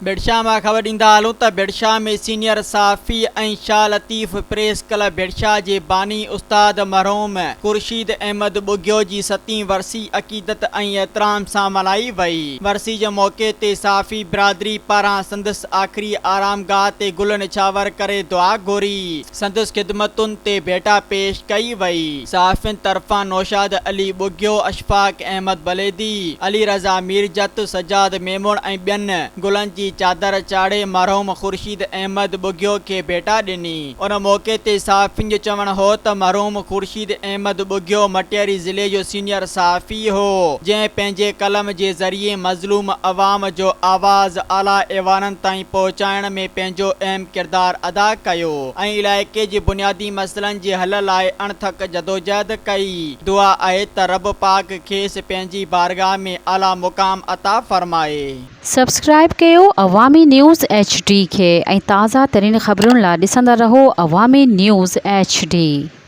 बिड़शा में ख़बर ॾींदा हलूं त बिड़शा में सीनियर सहाफ़ी ऐं शाह लतीफ़ प्रेस क्लब बिड़शा जे बानी उस्ताद मरहूम खुर्शीद अहमद बुग्यो जी 7वीं वरसी अक़ीदत ऐं एहतराम सां मल्हाई वई। वरसी जे मौक़े ते सहाफ़ी बिरादरी पारां संदसि आख़िरी आरामगाह ते गुल निछावर करे दुआ घुरी। संदसि ख़िदमतुनि ते भेटा पेश कई वई। सहाफ़ियुनि तरफ़ां नौशाद अली बुग्यो, अशफाक अहमद बलेदी, अली रज़ा मीरजत, सजाद मेमून ऐं ॿियनि गुलनि जी चादर चाढ़े मरहूम खुर्शीद अहमद बुग्यो खे भेटा ॾिनी। उन मौक़े ते सहाफ़ियुनि जो चवणु हो त मरहूम खुर्शीद अहमद बुग्यो मटियारी ज़िले जो सीनियर सहाफ़ी हो, जंहिं पंहिंजे कलम जे ज़रिए मज़लूम अवाम जो आवाज़ आला ऐवाननि ताईं पहुचाइण में पंहिंजो अहम किरदारु अदा कयो ऐं इलाइक़े जे बुनियादी मसइलनि जे हल लाइ अणथक जदोजहद कई। दुआ आहे त रब पाक खेसि पंहिंजी बारगाह में आला मुक़ाम अता फ़रमाए। सब्सक्राइब कयो अवामी न्यूज़ HD खे ऐं ताज़ा तरीन ख़बरुनि लाइ ॾिसंदा रहो अवामी न्यूज़ HD।